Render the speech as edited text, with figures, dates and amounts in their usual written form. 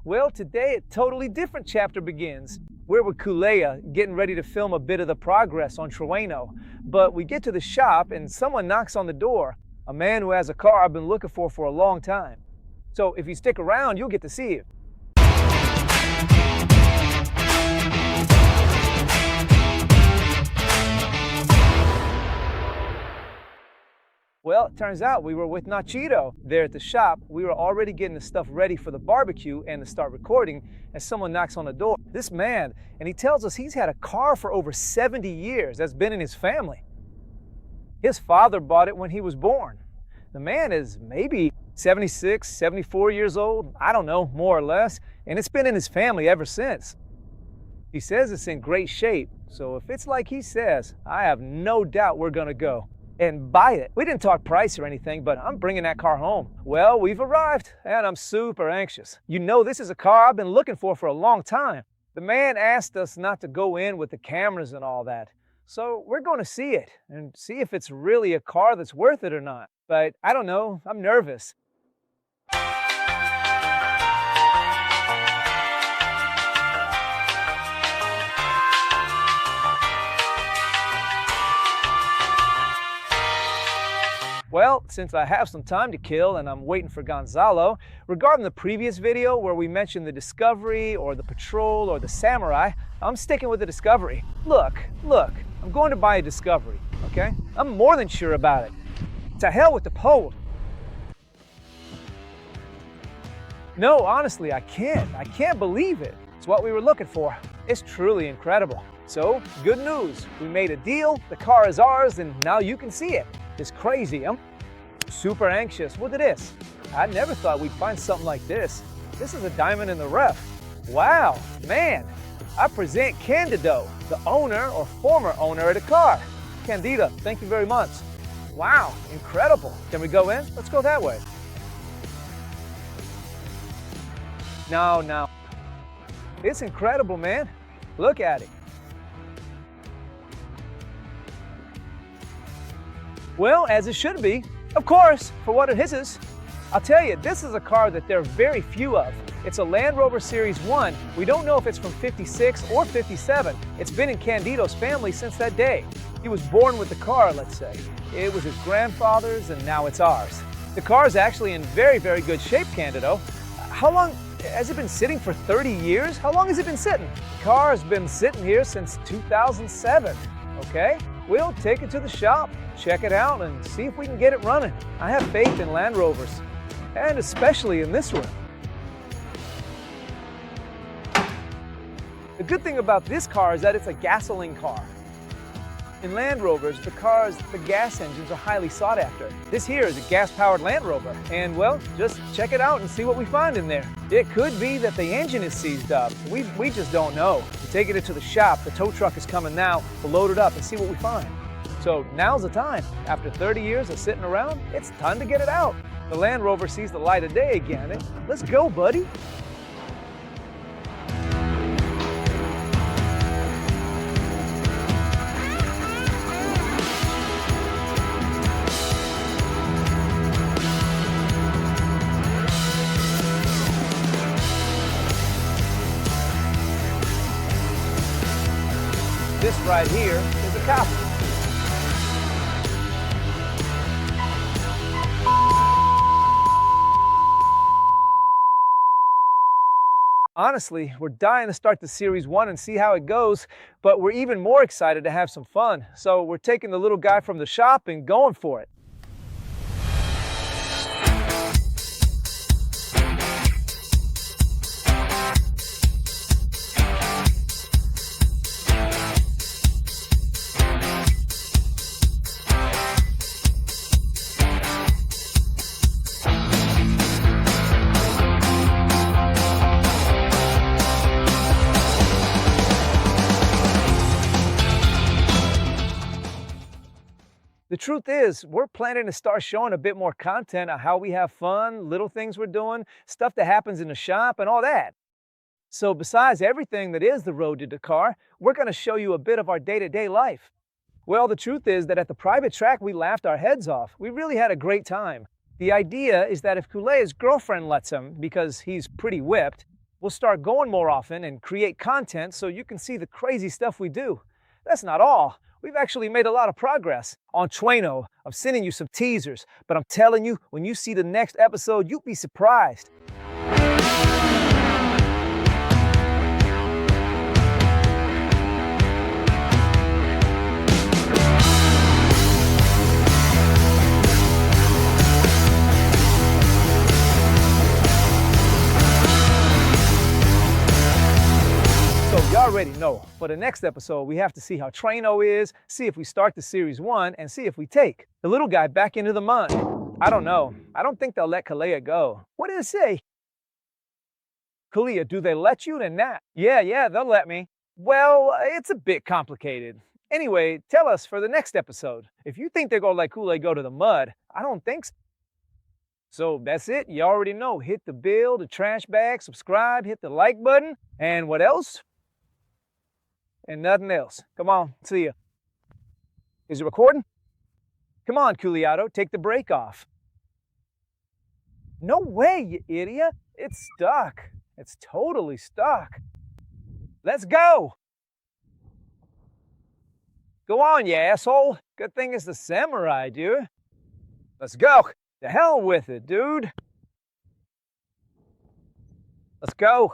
Well, today a totally different chapter begins. We're with Kulea, getting ready to film a bit of the progress on Trueno. But we get to the shop and someone knocks on the door, a man who has a car I've been looking for a long time. So if you stick around, you'll get to see it. Well, it turns out we were with Nachito there at the shop. We were already getting the stuff ready for the barbecue and to start recording as someone knocks on the door. This man, and he tells us he's had a car for over 70 years that's been in his family. His father bought it when he was born. The man is maybe 76, 74 years old, I don't know, more or less, and it's been in his family ever since. He says it's in great shape, so if it's like he says, I have no doubt we're gonna go and buy it. We didn't talk price or anything, but I'm bringing that car home. Well, we've arrived, and I'm super anxious. You know, this is a car I've been looking for a long time. The man asked us not to go in with the cameras and all that, so we're going to see it and see if it's really a car that's worth it or not. But I don't know, I'm nervous. Well, since I have some time to kill and I'm waiting for Gonzalo, regarding the previous video where we mentioned the Discovery or the Patrol or the Samurai, I'm sticking with the Discovery. Look, I'm going to buy a Discovery, okay? I'm more than sure about it. To hell with the Pole. No, honestly, I can't believe it. It's what we were looking for. It's truly incredible. So, good news. We made a deal, the car is ours, and now you can see it. It's crazy. I'm super anxious. Look at this. I never thought we'd find something like this. This is a diamond in the rough. Wow, man. I present Candido, the owner or former owner of the car. Candido, thank you very much. Wow, incredible. Can we go in? Let's go that way. No. It's incredible, man. Look at it. Well, as it should be, of course, for what it is. I'll tell you, this is a car that there are very few of. It's a Land Rover Series 1. We don't know if it's from 56 or 57. It's been in Candido's family since that day. He was born with the car, let's say. It was his grandfather's and now it's ours. The car is actually in very, very good shape, Candido. How long has it been sitting? For 30 years? How long has it been sitting? The car has been sitting here since 2007, okay? We'll take it to the shop, check it out, and see if we can get it running. I have faith in Land Rovers, and especially in this one. The good thing about this car is that it's a gasoline car. In Land Rovers, the gas engines are highly sought after. This here is a gas-powered Land Rover, and well, just check it out and see what we find in there. It could be that the engine is seized up. We just don't know. We're taking it to the shop. The tow truck is coming now. We'll load it up and see what we find. So now's the time. After 30 years of sitting around, it's time to get it out. The Land Rover sees the light of day again. Let's go, buddy. This right here is a copy. Honestly, we're dying to start the Series 1 and see how it goes, but we're even more excited to have some fun. So we're taking the little guy from the shop and going for it. The truth is, we're planning to start showing a bit more content on how we have fun, little things we're doing, stuff that happens in the shop, and all that. So besides everything that is the road to Dakar, we're going to show you a bit of our day-to-day life. Well, the truth is that at the private track, we laughed our heads off. We really had a great time. The idea is that if Kulea's girlfriend lets him, because he's pretty whipped, We'll start going more often and create content so you can see the crazy stuff we do. That's not all. We've actually made a lot of progress. On Trueno, I'm sending you some teasers, but I'm telling you, when you see the next episode, you'll be surprised. So you already know, for the next episode, we have to see how Trueno is, see if we start the series 1, and see if we take the little guy back into the mud. I don't know. I don't think they'll let Kalea go. What did it say? Kalia, do they let you? Then not. Yeah, they'll let me. Well, it's a bit complicated. Anyway, tell us for the next episode. If you think they're gonna let Kool-Aid go to the mud, I don't think so. So that's it. You already know. Hit the bell, the trash bag, subscribe, hit the like button, and what else? And nothing else. Come on, see ya. Is it recording? Come on, Culiato, take the brake off. No way, you idiot. It's stuck. It's totally stuck. Let's go. Go on, you asshole. Good thing it's the samurai, dude. Let's go. To hell with it, dude. Let's go.